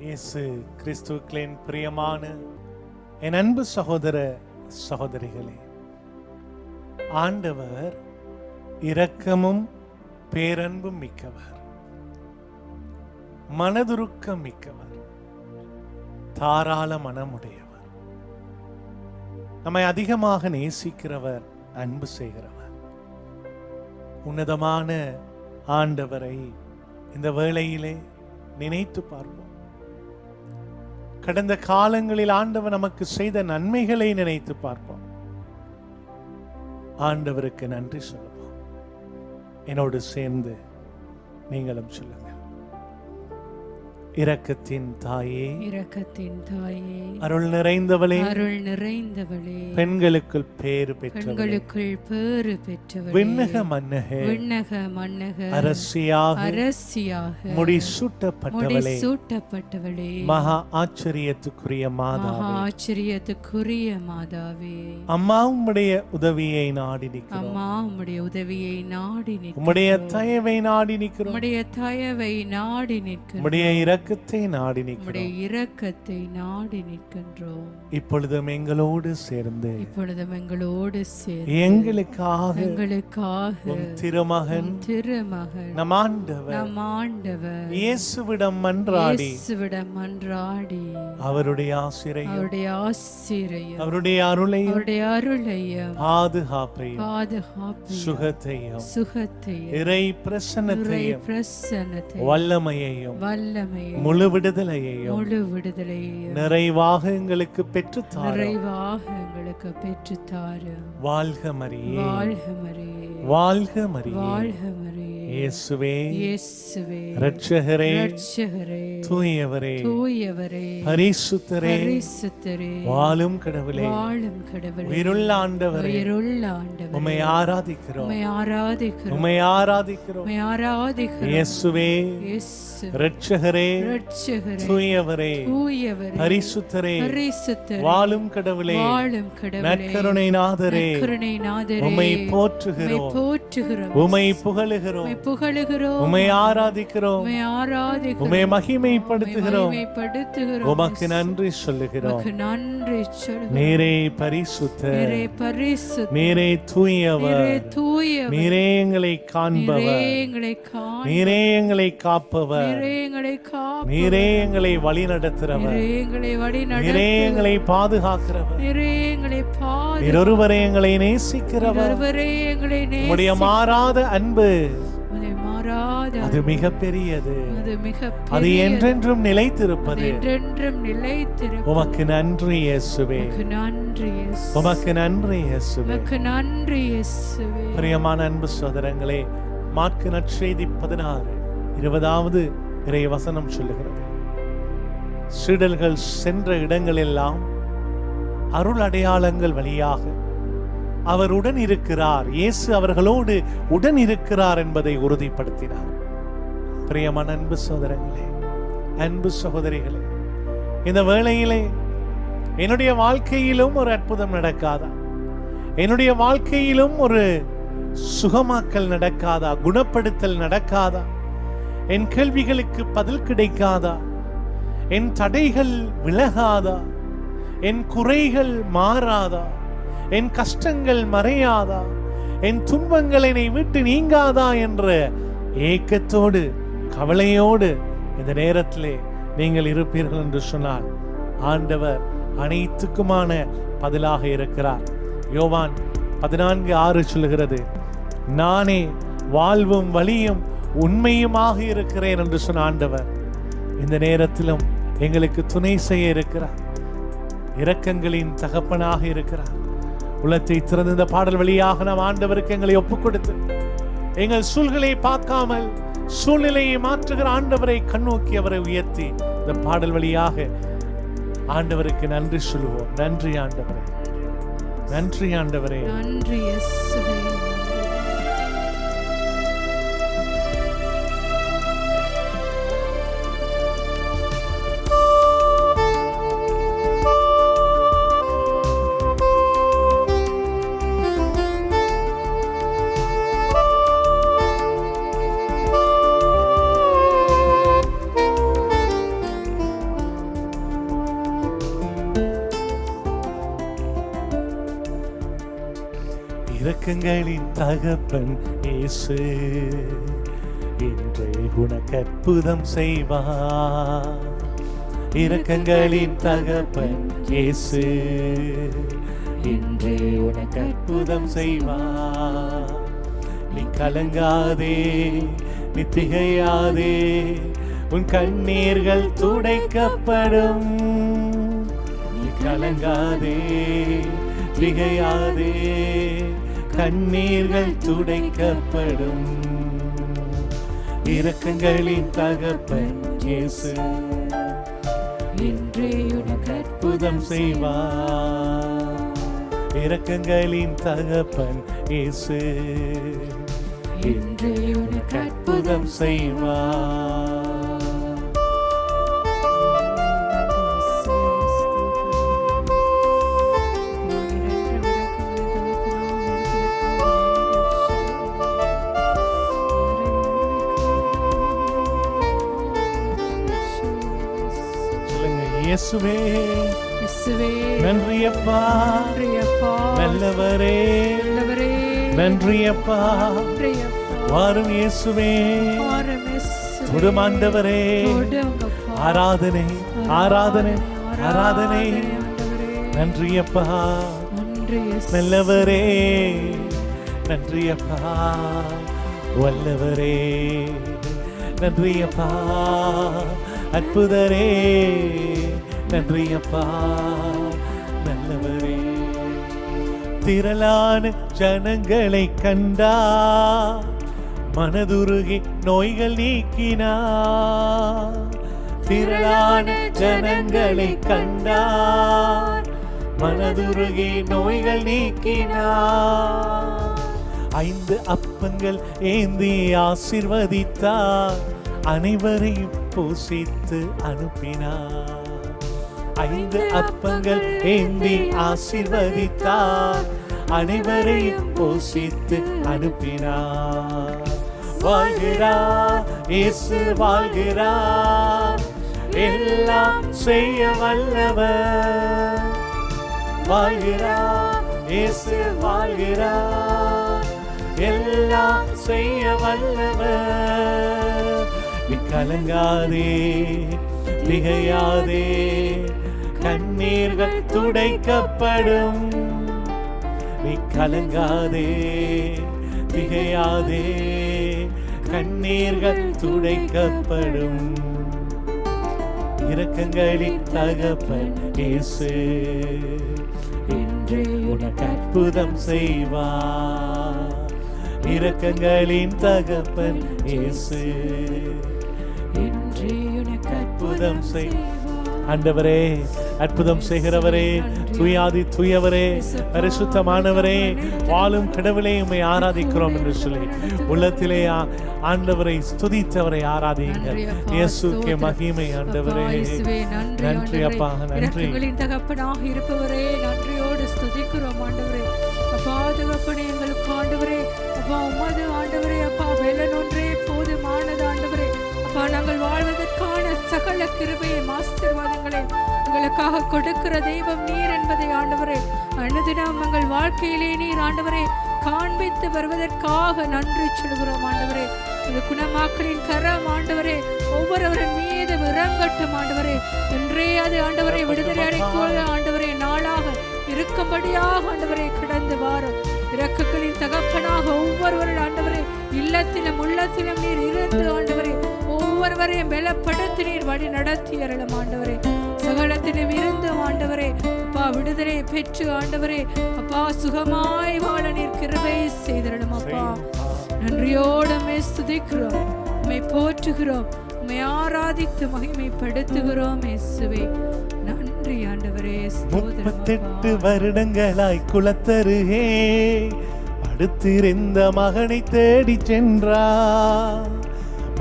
இயேசு கிறிஸ்துவின் பிரியமான என் அன்பு சகோதர சகோதரிகளே, ஆண்டவர் இரக்கமும் பேரன்பும் மிக்கவர், மனதுருக்கம் மிக்கவர், தாராள மனமுடையவர், நம்மை அதிகமாக நேசிக்கிறவர், அன்பு செய்கிறவர். உன்னதமான ஆண்டவரை இந்த வேளையிலே நினைத்து பார்ப்போம். கடந்த காலங்களில் ஆண்டவர் நமக்கு செய்த நன்மைகளை நினைத்து பார்ப்போம். ஆண்டவருக்கு நன்றி சொல்லுவோம். என்னோடு சேர்ந்து நீங்களும் சொல்லுங்கள். இரக்கத்தின் தாயே, இரக்கத்தின் தாயே, அருள் நிறைந்தவளே, அருள் நிறைந்தவளே, பெண்களுக்குள் பேறு பெற்றவளே, பெண்களுக்குள் பேறு பெற்றவளே, விண்ணக மன்னகே, விண்ணக மன்னக, அரசியாக அரசியாக முடிசூட்டப்பட்டவளே, முடிசூட்டப்பட்டவளே, மகா ஆச்சரியத்துக்குரிய மாதாவே, மகா ஆச்சரியத்துக்குரிய மாதாவே, அம்மா உம்முடைய உதவியை நாடி நிற்கிறோம். அம்மா உம்முடைய உதவியை நாடி நிற்கிறோம். உம்முடைய தயவை நாடி நிற்கிறோம். உம்முடைய தயவை நாடி நிற்கிறோம். உம்முடைய இரக்கத்தை நாடி நிற்கிறோம். உம்முடைய இரக்கத்தை நாடி நிற்கின்றோம். இப்பொழுதும் எங்களோடு சேர்ந்து, இப்பொழுதும் எங்களோடு சேர்ந்து, எங்களுக்காக எங்களுக்காக திருமகன் நம் ஆண்டவர் இயேசுவிடம் மன்றாடி, இயேசுவிடம் மன்றாடி, அவருடைய ஆசிரையும் அவருடைய ஆசீரையும் அவருடைய அருளையும் அவருடைய அருளையும் பாதுகாப்பையும் சுகத்தையும் இறை பிரசன்னத்தையும் வல்லமையையும் முழு விடுதலையையும் நிறைவாக எங்களுக்கு பெற்றுத்தாரு. வாழ்க மரியே, வாழ்க மரியே, வாழ்க மரியே, வாழ்க மரியே. இயேசுவே, இயேசுவே, இரட்சகரே, இரட்சகரே, தூயவரே, தூயவரே, பரிசுத்தரே, பரிசுத்தரே, வாழும் கடவுளே, வாழும் கடவுளே, உயிருள்ள ஆண்டவரே, உயிருள்ள ஆண்டவரே, உம்மை ஆராதிக்கிறோம், உம்மை ஆராதிக்கிறோம், உம்மை ஆராதிக்கிறோம். உம்மை ஆராதிக்கிறோம். இயேசுவே, இயேசுவே, இரட்சகரே, இரட்சகரே, தூயவரே, தூயவரே, பரிசுத்தரே, பரிசுத்தரே, வாழும் கடவுளே, வாழும் கடவுளே, நற்கருணை நாதரே, நற்கருணை நாதரே, உம்மை உம்மை போற்றுகிறோம், போற்றுகிறோம், உம்மை புகழுகிறோம், புகழுகிறோம், உம்மை ஆராதிக்கிறோம், உம்மை ஆராதிக்கிறோம், உம்மை மகிமைப்படுத்துகிறோம், மகிமைப்படுத்துகிறோம். உமக்கு நன்றி சொல்லுகிறோம். உமக்கு நன்றி சொல்லுகிறோம். நீரே பரிசுத்தர், நீரே பரிசுத்தர், நீரே தூயவர், நீரே தூயவர், நீரே எங்களை நீரே காண்பவர், எங்களை காண், நீரே எங்களை காப்பவர், நீரே எங்களை காப்பவர், நீரே எங்களை வழி நடத்துறவர், நீரே எங்களை வழி நீரே நடத்துகிறவர், எங்களை பாதுகாக்கிறவர், நீரே எங்களை பாதுகாக்கிறவர், நீரொருவரே எங்களை நேசிக்கிறவர். ஒருவரே எங்களை உம்முடைய மாறாத அன்பு உம்முடைய மாறாத அது மிக பெரியது, அது மிக அது என்றென்றும் நிலைத்திருப்பது. என்றென்றும் நிலைத்திருப்பது. உமக்கு நன்றி இயேசுவே, உமக்கு நன்றி இயேசுவே, உமக்கு நன்றி இயேசுவே. உமக்கு நன்றி இயேசுவே. பிரியமான அன்பு சகோதரங்களே, மாற்கு நற்செய்தி 16:20 இறை வசனம் சொல்லுகிறது, சீடர்கள் சென்ற இடங்களெல்லாம் அருள் அடையாளங்கள் வழியாக அவர் உடன் இருக்கிறார், இயேசு அவர்களோடு உடன் இருக்கிறார் என்பதை உறுதிப்படுத்தினார். பிரியமான அன்பு சகோதரங்களே, அன்பு சகோதரிகளே, இந்த வேளையிலே என்னுடைய வாழ்க்கையிலும் ஒரு அற்புதம் நடக்காதா? என்னுடைய வாழ்க்கையிலும் ஒரு சுகமாக்கல் நடக்காதா? குணப்படுத்தல் நடக்காதா? என் கேள்விகளுக்கு பதில் கிடைக்காதா? என் தடைகள் விலகாதா? என் குறைகள் மாறாதா? என் கஷ்டங்கள் மறையாதா? என் துன்பங்கள் என்னை விட்டு நீங்காதா என்ற ஏக்கத்தோடு கவலையோடு இந்த நேரத்திலே நீங்கள் இருப்பீர்கள் என்று சொன்னால் ஆண்டவர் அனைத்துக்குமான பதிலாக இருக்கிறார். யோவான் 14:6 சொல்லுகிறது, நானே வாழ்வும் வழியும் உண்மையுமாக இருக்கிறேன் என்று சொன்ன ஆண்டவர் இந்த நேரத்திலும் எங்களுக்கு துணை செய்ய இருக்கிறார். இரக்கங்களின் தகப்பனாக இருக்கிறார். உள்ளத்தை திறந்த இந்த பாடல் வழியாக நாம் ஆண்டவருக்கு எங்களை ஒப்புக் கொடுத்து எங்கள் சூழ்நிலையை பார்க்காமல் சூழ்நிலையை மாற்றுகிற ஆண்டவரை கண்ணோக்கி அவரை உயர்த்தி இந்த பாடல் வழியாக ஆண்டவருக்கு நன்றி சொல்லுவோம். நன்றி ஆண்டவரே, நன்றி ஆண்டவரே, நன்றி இயேசுவே. இரக்கங்களின் தகப்பன் இயேசு இன்றே உனக்கு அற்புதம் செய்வார். இரக்கங்களின் தகப்பன் இயேசு இன்றே உனக்கு அற்புதம் செய்வார். நீ கலங்காதே, நீ திகையாதே, உன் கண்ணீர்கள் துடைக்கப்படும். நீ கலங்காதே, திகையாதே, கண்ணீர்கள் துடைக்கப்படும். இரக்கங்களின் தகப்பன் இயேசு இன்றே உனக்கு அற்புதம் செய்வார். இரக்கங்களின் தகப்பன் இயேசு இன்றே உனக்கு அற்புதம் செய்வார். இயேசுவே இயேசுவே நன்றி அப்பா, நன்றி அப்பா, நல்லவரே நல்லவரே, நன்றி அப்பா. நன்றி அப்பா, வாரும் இயேசுவே, வாரும் இயேசுவே, தொடும் ஆண்டவரே, தொடுங்கப்பா. ஆராதனை ஆராதனை ஆராதனை. ஆண்டவரே, நன்றி அப்பா, நன்றி இயேசுவே, நல்லவரே, நன்றி அப்பா, வல்லவரே, நன்றி அப்பா, அற்புதரே, நன்றி அப்பா, நல்லவரே. திரளான ஜனங்களை கண்டா, மனதுருகி நோய்கள் நீக்கினா. திரளான ஜனங்களை கண்டா, மனதுருகி நோய்கள் நீக்கினா. 5 அப்பங்கள் ஏந்தி ஆசீர்வதித்தார், அனைவரையும் போஷித்து அனுப்பினார். 5 அப்பங்கள் ஏந்தி ஆசீர்வதித்தார், அனைவரையும் போஷித்து அனுப்பினார். வாழ்கிறார் இயேசு வாழ்கிறார், எல்லாம் செய்ய வல்லவர். வாழ்கிறார் இயேசு வாழ்கிறார், எல்லாம் செய்ய வல்லவர். நீ கலங்காதே, திகையாதே, கண்ணீர்கள் துடைக்கப்படும். நீ கலங்காதே, திகையாதே, கண்ணீர்கள் துடைக்கப்படும். இரக்கங்களின் தகப்பன் இயேசு இன்றே உனக்கு அற்புதம் செய்வார். இரக்கங்களின் தகப்பன் இயேசு இன்றே உனக்கு அற்புதம் செய்வார். ஆண்டவரே, அற்புதம் செய்கிறவரே, துயாதி துயவரே, பரிசுத்தமானவரே, வாழும் கடவுளே, உம்மை ஆராதிக்கிறோம் என்று சொல்லி உள்ளத்திலே ஆண்டவரை ஸ்துதித்தவரை ஆராதியுங்கள். இயேசுவுக்கே மகிமை. ஆண்டவரே நன்றி அப்பா, நன்றி. தகப்பனாக இருப்பவரே, நன்றியோடு ஸ்துதிக்கிறோம் ஆண்டவரே. அப்பா தகப்பனே, எங்களுக்கு ஆண்டவரே, அப்பா உமது ஆண்டவரே, அப்பா வெள்ளன் ஒன்றே போதுமானது ஆண்டவரே. அப்பா நாங்கள் வாழ்வதற்கான சகல கிருபையும் ஆசீர்வாதங்களை எங்களுக்காக கொடுக்கிற தெய்வம் நீர் என்பதை ஆண்டவரே அனுதினம் எங்கள் வாழ்க்கையிலே நீர் ஆண்டவரே காண்பித்து வருவதற்காக நன்றி சொல்கிறோம் ஆண்டவரே. இந்த குணமாக்களின் கரம் ஆண்டவரே ஒவ்வொருவரின் மீது இறங்கட்டும் ஆண்டவரே. இன்றே அது ஆண்டவரை விடுதலை அடைக்கோள் ஆண்டவரே நாளாக இருக்கும்படியாக ஆண்டவரை கடந்து வாரும். இரக்கங்களின் தகப்பனாக ஒவ்வொருவரும் ஆண்டவரே இல்லத்திலும் உள்ளத்திலும் நீர் இருந்து ஆண்டவரே ஒவ்வொருவரையும் பலப்படுத்தி நீர் வழி நடத்தி அருளும் ஆண்டவரே. சகலத்திலும் இருந்து ஆண்டவரே அப்பா விடுதலை பெற்று ஆண்டவரே அப்பா சுகமாய் வாழ நீர் கிருபை செய்திடணும் அப்பா. நன்றியோடு உம்மை ஸ்துதிக்கிறோம், உம்மை போற்றுகிறோம், உம்மை ஆராதித்து மகிமைப்படுத்துகிறோம் இயேசுவே. நன்றி ஆண்டவரே. 38 வருடங்களாய் குளத்தருகே அடுத்திருந்த மகனை தேடி சென்றார்.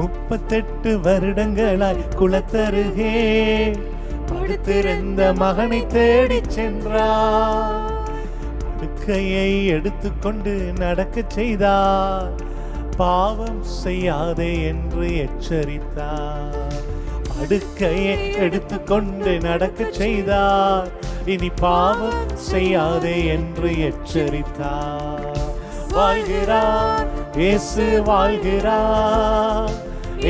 38 வருடங்களாய் குளத்தருகே அடுத்திருந்த மகனை தேடி சென்றார். படுக்கையை எடுத்துக்கொண்டு நடக்க செய்தார், பாவம் செய்யாதே என்று எச்சரித்தார். படுக்கையை எடுத்துக்கொண்டு நடக்க செய்தார், இனி பாவம் செய்யாதே என்று எச்சரித்தார். வாழ்கிறார், இயேசு வாழ்கிறார்,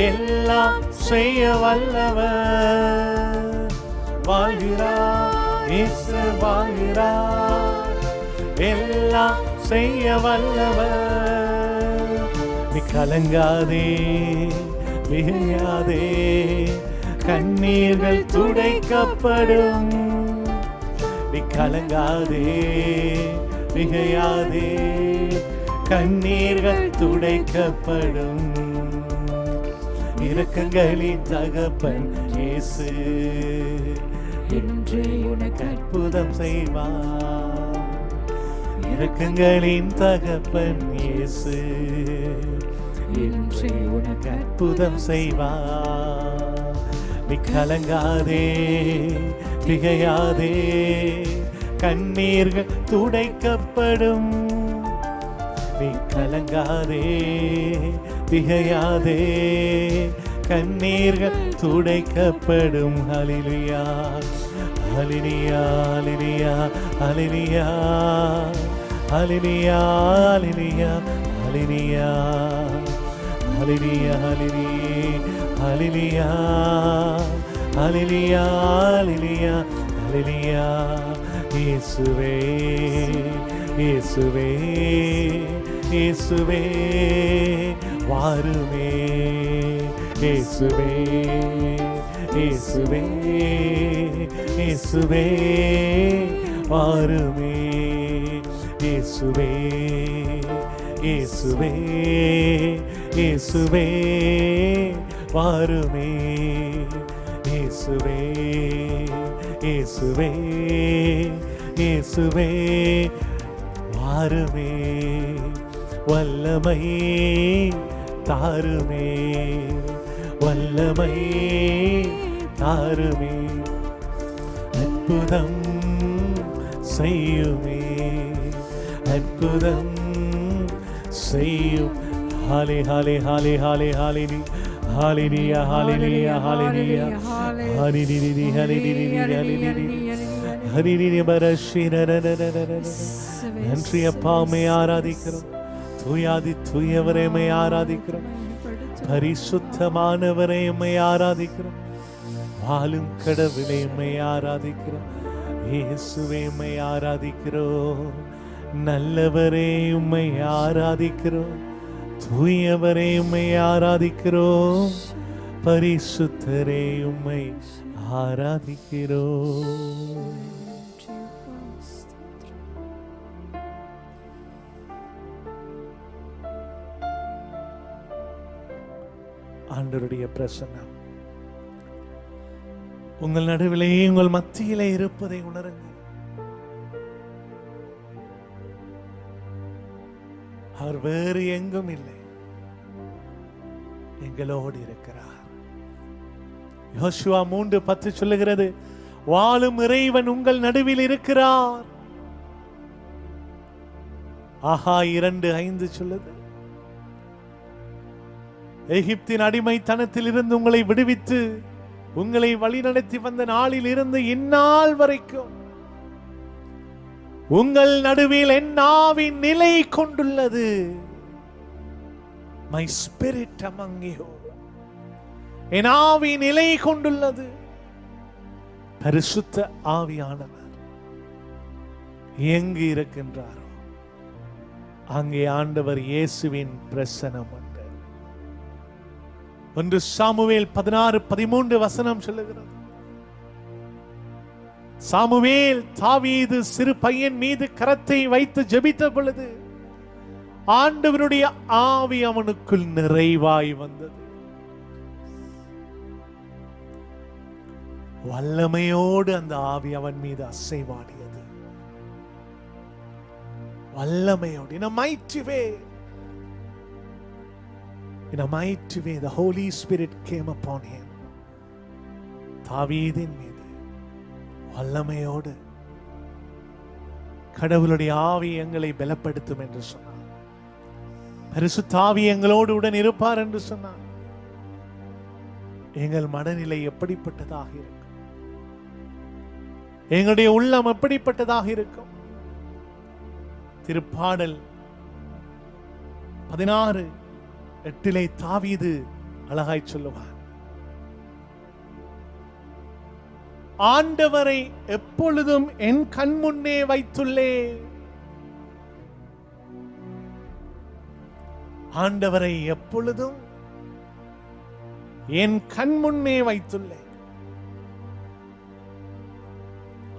எல்லாம் செய்ய வல்லவர். வாழ்கிறார், இயேசு வாழ்கிறார், எல்லாம் செய்ய வல்லவர். நீ கலங்காதே, மிகையாதே, கண்ணீர்கள் துடைக்கப்படும். நீ கலங்காதே, மிகையாதே, கண்ணீர்கள் துடைக்கப்படும். இரக்கங்களின் தகப்பன் இயேசு இன்று உனக்கு அற்புதம் செய்வார். இரக்கங்களின் தகப்பன் இயேசு இன்று உனக்கு அற்புதம் செய்வார். நீ கலங்காதே, திகையாதே, கண்ணீர்கள் துடைக்கப்படும். நீ கலங்காதே, திகையாதே, கண்ணீர்கள் துடைக்கப்படும். ஹல்லேலூயா, ஹல்லேலூயா, ஹல்லேலூயா, ஹல்லேலூயா, ஹல்லேலூயா, ஹல்லேலூயா, ஹல்லேலூயா, ஹல்லேலூயா, ஹல்லேலூயா, ஹல்லேலூயா, ஹல்லேலூயா, ஹல்லேலூயா. இயேசுவே, இயேசுவே, இயேசுவே வாருமே. இயேசுவே, இயேசுவே, இயேசுவே வாருமே. இயேசுவே, இயேசுவே, இயேசுவே வாருமே. இயேசுவே, இயேசுவே, இயேசுவே வாருமே. வல்லமை தாருமே, வல்லமை தாருமே, அற்புதம் செய்யுமே, அற்புதம் செய்யும். ஹாலே ஹாலே ஹாலே ஹாலே ஹாலே ஹalleluya hallelujah hallelujah hallelujah hallelujah hallelujah hallelujah barashira. நன்றி அப்பா, உம்மை ஆராதிக்கிறோம். தூயாதி தூயவரே உம்மை ஆராதிக்கிறோம். பரிசுத்தமானவரே உம்மை ஆராதிக்கிறோம். வாழும் கடவுளே உம்மை ஆராதிக்கிறோம். இயேசுவே உம்மை ஆராதிக்கிறோம். நல்லவரே உம்மை ஆராதிக்கிறோம். தூயவரே உம்மை ஆராதிக்கிறோம். பரிசுத்தரே உம்மை ஆராதிக்கிறோம். ஆண்டவருடைய பிரசன்னம் உங்கள் நடுவிலே, உங்கள் மத்தியிலே இருப்பதை உணருங்கள். அவர் வேறு எங்கும் இல்லை, எங்களோடு இருக்கிறார். யோசுவா 3:10 சொல்லுகிறது, வாழும் இறைவன் உங்கள் நடுவில் இருக்கிறார். ஆஹா 2:5 சொல்லுது, எகிப்தின் அடிமைத்தனத்தில் இருந்து உங்களை விடுவித்து உங்களை வழிநடத்தி வந்த நாளில் இருந்து இந்நாள் வரைக்கும் உங்கள் நடுவில் என் ஆவின் நிலை கொண்டுள்ளது. My spirit among you. என் ஆவி நிலை கொண்டுள்ளது. பரிசுத்த ஆவியானவர் எங்கு இருக்கின்றாரோ அங்கே ஆண்டவர் இயேசுவின் பிரசன்னம் உண்டு. 1 சாமுவேல் 16:13 சொல்லுகிறது, சாமுவேல் தாவீது சிறு பையன் மீது கரத்தை வைத்து ஜெபித்த பொழுது ஆண்டவருடைய ஆவி அவனுக்குள் நிறைவாய் வந்தது. வல்லமையோடு அந்த ஆவி அவன் மீது அசைவாடியது. வல்லமையோடு, in a mighty way, in a mighty way the Holy Spirit came upon him. தாவீதின் மீது வல்லமையோடு கடவுளுடைய ஆவி எங்களை பலப்படுத்தும் என்று சொன்னார். பரிசுத்த ஆவி எங்களோடு உடன் இருப்பார் என்று சொன்னார். எங்கள் மனநிலை எப்படிப்பட்டதாக இருக்கும், எங்களுடைய உள்ளம் எப்படிப்பட்டதாக இருக்கும். திருப்பாடல் 16:8 தாவீது அழகாய் சொல்லுவார், ஆண்டவரை எப்பொழுதும் என் கண் முன்னே வைத்துள்ளேன். ஆண்டவரை எப்பொழுதும் என் கண் முன்னே வைத்துள்ளேன்.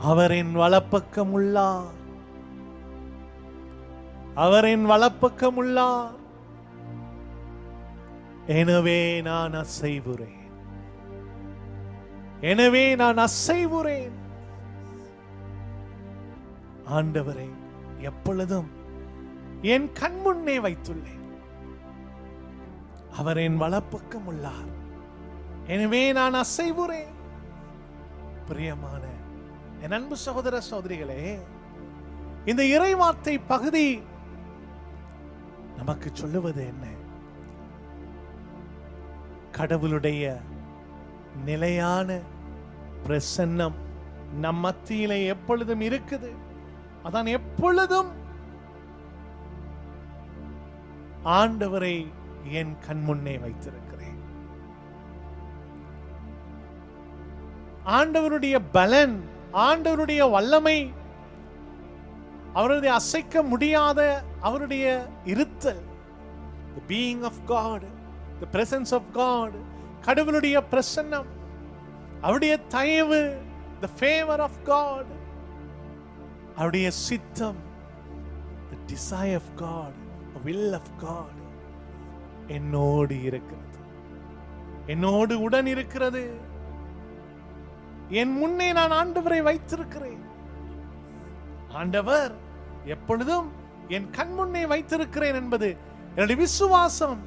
அவர் என் வலப்பக்கம் உள்ளார். அவர் என் வலப்பக்கம் உள்ளார். எனவே நான் அசைவுறேன். எனவே நான் அசைவுறேன். ஆண்டவரை எப்பொழுதும் என் கண் முன்னே வைத்துள்ளேன். அவர் என் வலப்பக்கம் உள்ளார். எனவே நான் அசைவுறேன். பிரியமான என் அன்பு சகோதர சகோதரிகளே, இந்த இறைவார்த்தை பகுதி நமக்கு சொல்லுவது என்ன? கடவுளுடைய நிலையான பிரசன்னம் நம் மத்தியிலே எப்பொழுதும் இருக்குது. அதான் எப்பொழுதும் ஆண்டவரை என் கண் முன்னே வைத்திருக்கிறேன். ஆண்டவருடைய பலன், ஆண்டவருடைய வல்லமை, அவருடைய அசைக்க முடியாத அவருடைய இருத்தல், the being of God, the presence of God, கடவுளுடைய பிரசன்னம், அவருடைய தயவு, the favor of God, அவருடைய சித்தம், the desire of God, the will of God என்னோடு இருக்கிறது, என்னோடு உடன் இருக்கிறது. என் முன்னே நான் ஆண்டவரை வைத்திருக்கிறேன். ஆண்டவர் எப்பொழுதும் என் கண் முன்னே வைத்திருக்கிறேன் என்பது என்னுடைய விசுவாசம்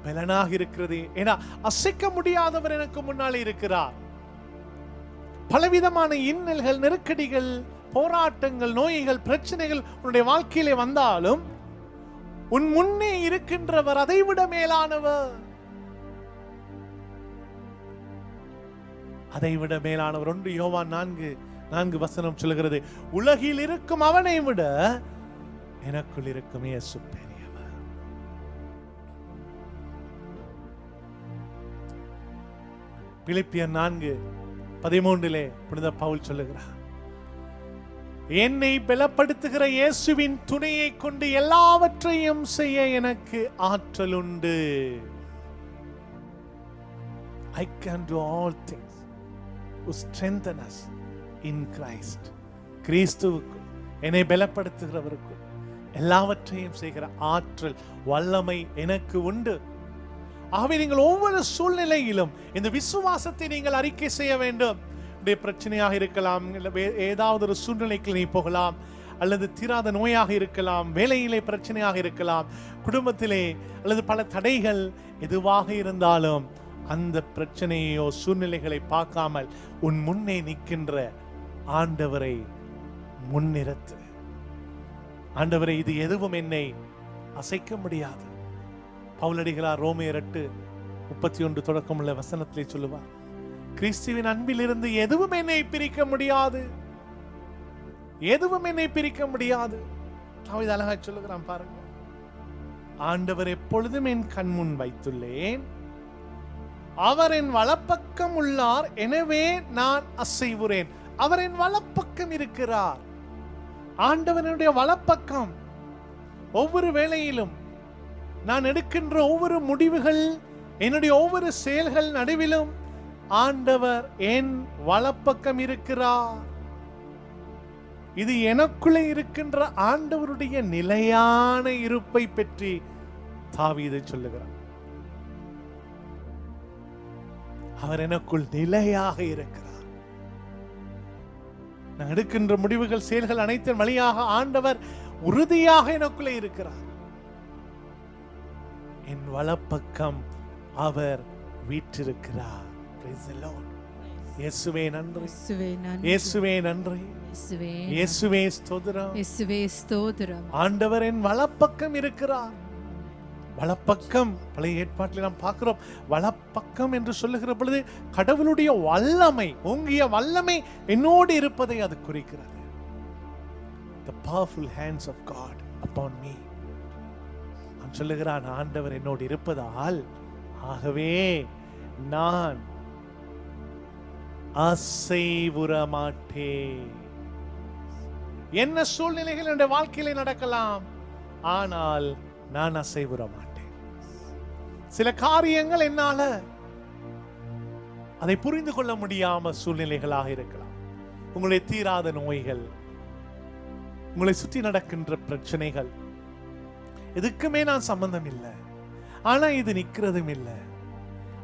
பலனாக இருக்கிறது. ஏன்னா அசைக்க முடியாதவர் எனக்கு முன்னாலே இருக்கிறார். பலவிதமான இன்னல்கள், நெருக்கடிகள், போராட்டங்கள், நோய்கள், பிரச்சனைகள் உன்னுடைய வாழ்க்கையிலே வந்தாலும் உன் முன்னே இருக்கின்றவர் அதைவிட மேலானவர். அதைவிட மேலானவர். 1 யோவான் 4:4 சொல்லுகிறது, உலகில் இருக்கும் அவனை விட எனக்குள் இருக்கும் இயேசு பெரியவர். பிலிப்பியர் 4:13 புனித பவுல் சொல்லுகிறார், என்னை பலப்படுத்துகிற இயேசுவின் துணையை கொண்டு எல்லாவற்றையும் செய்ய எனக்கு ஆற்றல் உண்டு. I can do all things who strengthen us in Christ. கிறிஸ்துவுக்குள், என்னை பலப்படுத்துகிறவருக்குள் எல்லாவற்றையும் செய்கிற ஆற்றல், வல்லமை எனக்கு உண்டு. ஆகவே நீங்கள் ஒவ்வொரு சூழ்நிலையிலும் இந்த விசுவாசத்தை நீங்கள் அறிக்கை செய்ய வேண்டும். பிரச்சனையாக இருக்கலாம், ஏதாவது ஒரு சூழ்நிலைக்கு நீ போகலாம், அல்லது தீராத நோயாக இருக்கலாம், வேலையிலே பிரச்சனையாக இருக்கலாம், குடும்பத்திலே அல்லது பல தடைகள் எதுவாக இருந்தாலும் அந்த பிரச்சனையோ சூழ்நிலைகளை பார்க்காமல் உன் முன்னே நிற்கின்ற ஆண்டவரை முன்னிறுத்து. ஆண்டவரை, இது எதுவும் என்னை அசைக்க முடியாது. பவுலடிகளார் ரோமேயர் 8:31 தொடக்கமுள்ள வசனத்திலே சொல்லுவார், கிறிஸ்துவின் அன்பில் இருந்து எதுவும் என்னை பிரிக்க முடியாது. எதுவும் என்னை பிரிக்க முடியாது. தாவீது அழகாய் சொல்லுகிறான் பாருங்க, ஆண்டவர் எப்பொழுதும் என் கண் முன் வைத்துள்ளேன். அவர் என் வலப்பக்கம் உள்ளார். எனவே நான் அசைவுறேன். அவர் என் வலப்பக்கம் இருக்கிறார். ஆண்டவனுடைய வலப்பக்கம். ஒவ்வொரு வேளையிலும் நான் எடுக்கின்ற ஒவ்வொரு முடிவுகள், என்னுடைய ஒவ்வொரு செயல்கள் நடுவிலும் ஆண்டவர் என் வலப்பக்கம் இருக்கிறார். இது எனக்குள்ளே இருக்கின்ற ஆண்டவருடைய நிலையான இருப்பை பற்றி தாவீது சொல்லுகிறார். அவர் எனக்குள் நிலையாக இருக்கிறார். நான் எடுக்கின்ற முடிவுகள், செயல்கள் அனைத்தின் வழியாக ஆண்டவர் உறுதியாக எனக்குள்ளே இருக்கிறார். என் வலப்பக்கம் அவர் வீற்றிருக்கிறார். இயேசுவே நன்றி, இயேசுவே நன்றி, இயேசுவே ஸ்தோத்திரம், இயேசுவே ஸ்தோத்திரம். ஆண்டவர் என் வலப்பக்கம் இருக்கிறார். வலப்பக்கம் பழைய ஏற்பாட்டில் நாம் பார்க்கிறோம். வலப்பக்கம் என்று சொல்லுகிற பொழுது கடவுளுடைய வல்லமை, ஓங்கிய வல்லமை என்னோடு இருப்பதை அது குறிக்கிறது. The powerful hands of God upon me. அவன் சொல்லுகிறான், ஆண்டவர் என்னோடு இருப்பதால் ஆகவே நான் அசைவுற மாட்டேன். என்ன சூழ்நிலைகள் என்னுடைய வாழ்க்கையில நடக்கலாம், ஆனால் நான் அசைவுற மாட்டேன். சில காரியங்கள் என்னால அதை புரிந்து கொள்ள முடியாம சூழ்நிலைகளாக இருக்கலாம். உங்களுடைய தீராத நோய்கள், உங்களை சுற்றி நடக்கின்ற பிரச்சனைகள், எதுக்குமே நான் சம்பந்தம் இல்லை, ஆனா இது நிக்கிறதும் இல்லை.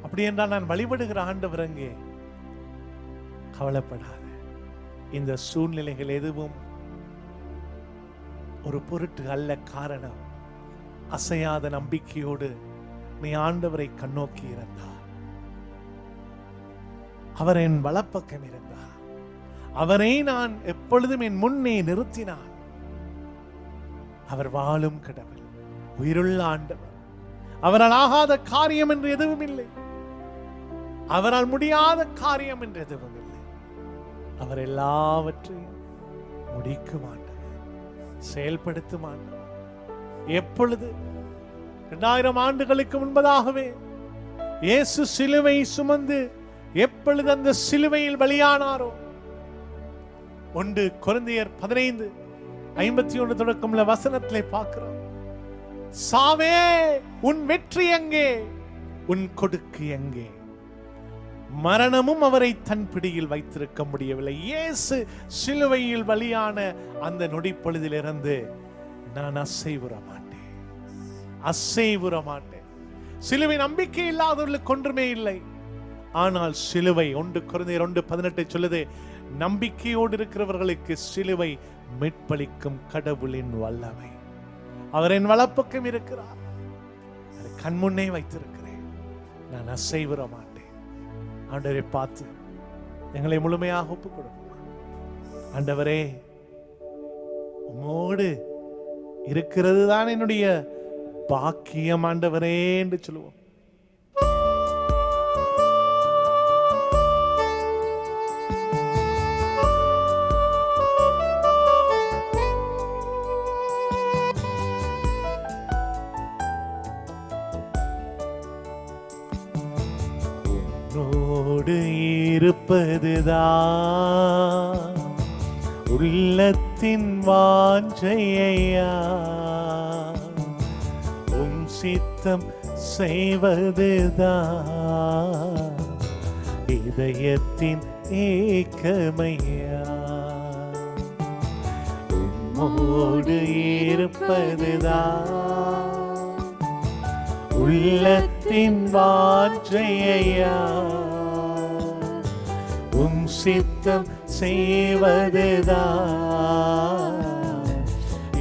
அப்படி என்றால் நான் வழிபடுகிற ஆண்டவர் அங்கே, கவலைப்படாத. இந்த சூழ்நிலைகள் எதுவும் ஒரு பொருட்டு அல்ல. காரணம், அசையாத நம்பிக்கையோடு நீ ஆண்டவரை கண்ணோக்கி இருந்தார், அவர் என் வலப்பக்கம் இருந்தார், அவரை நான் எப்பொழுதும் என் முன்னே நிறுத்தினார். அவர் வாழும் கடவுள், உயிருள்ள ஆண்டவர். அவரால் ஆகாத காரியம் என்று எதுவும் இல்லை, அவரால் முடியாத காரியம் என்று எதுவும் இல்லை. அவர் எல்லாவற்றையும் முடிக்கும் ஆண்டவர், செயல்படுத்தும் ஆண்டவர். எப்பொழுது 2000 ஆண்டுகளுக்கு முன்பதாகவே இயேசு சிலுவை சுமந்து எப்பொழுது அந்த சிலுவையில் பலியானாரோ, 1 கொரிந்தியர் 15:51 தொடக்கமுள்ள வசனத்திலே பார்க்கிறோம். சாவே உன் வெற்றி எங்கே, உன் கொடுக்கு எங்கே? மரணமும் அவரை தன் பிடியில் வைத்திருக்க முடியவில்லை. இயேசு சிலுவையில் பலியான அந்த நொடிப்பொழுதிலிருந்து நான் அசைவுற மாட்டேன், அசைவுற மாட்டேன். சிலுவை நம்பிக்கை இல்லாதவர்களுக்கு ஒன்றுமே இல்லை. ஆனால் சிலுவை 1 கொரிந்தியர் 1:18 சொல்லுது, நம்பிக்கையோடு இருக்கிறவர்களுக்கு சிலுவை மீட்பளிக்கும் கடவுளின் வல்லமை. அவர் என் வலப்பக்கம் இருக்கிறார், கண்முன்னே வைத்திருக்கிறேன், நான் அசைவுற மாட்டேன். ஆண்டவரை பார்த்து எங்களை முழுமையாக ஒப்புக் கொடுப்போம். ஆண்டவரே, உம்மோடு இருக்கிறது தான் என்னுடைய பாக்கியம் ஆண்டவரே என்று சொல்லுவோம். இருப்பதுதான் உள்ளத்தின் வாஞ்சையா, உம் சித்தம் செய்வதுதான் இதயத்தின் ஏக்கமையா. உம்மோடு இருப்பதுதான் உள்ளத்தின் வாஞ்சையா, உம் சித்தம் செய்வதுதான்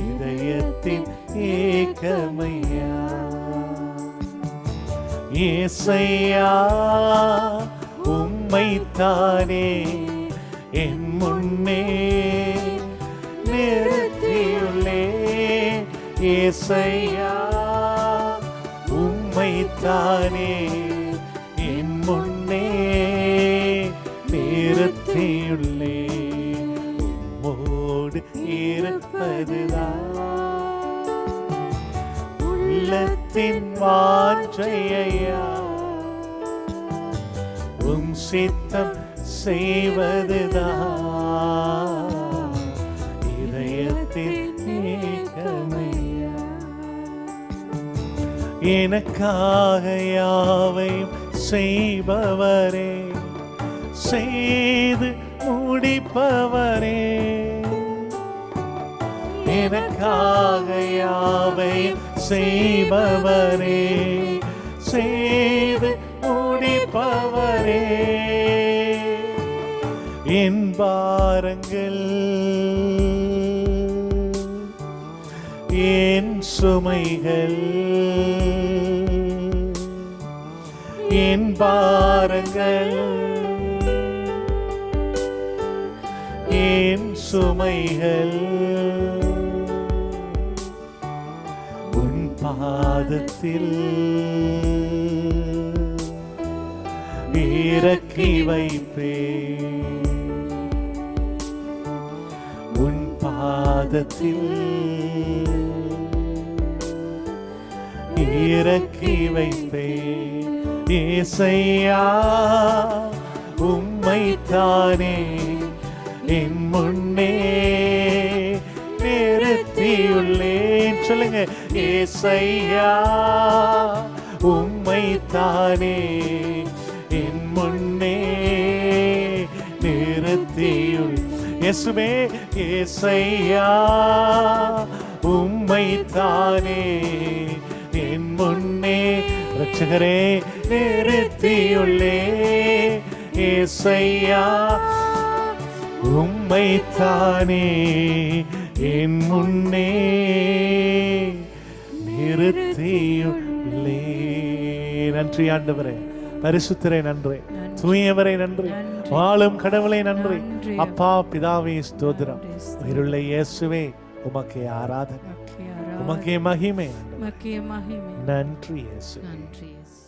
இதயத்தின் ஏக்கமையா. ஏசையா உம்மைத்தானே என் முன்னே நிறுத்தியுள்ளே. ஏசையா உம்மைத்தானே என் முன்னே நிறுத்தியுள்ளே. உம்மோடு இருப்பதுதான் உள்ளத்தின் வாஞ்சையா, உம் சித்தம் செய்வதுதான் இதயத்தின் ஏக்கமையா. எனக்காக யாவையும் செய்பவரே, செய்து முடிப்பவரே, எனக்காக யாவையும் செய்பவரே, செய்து முடிப்பவரே. என் பாரங்கள் என் சுமைகள், என் பாரங்கள் என் சுமைகள் உன் பாதத்தில் இறக்கி வைப்பேன். உன் பாதத்தில் இறக்கி வைப்பேன். ஏசையா உம்மைத்தானே என் முன்னே நிறுத்தியுள்ளேன். சொல்லுங்க, ஏசையா உம்மைத்தானே என் முன்னே நிறுத்தியுள். இயேசுவே, ஏசையா உம்மைத்தானே என் முன்னே இரட்சகரே நிறுத்தியுள்ளே. ஏசையா உம்மைத்தானே என் முன்னே நிறுத்தியுள்ளே. நன்றி ஆண்டவரே, பரிசுத்தரே நன்றி, தூயவரை நன்றி, வாழும் கடவுளை நன்றி. அப்பா பிதாவே ஸ்தோத்திரம். உயிருள்ள இயேசுவே உமக்கே ஆராதனை, உமக்கே மகிமை. நன்றி இயேசு. நன்றி இயேசு.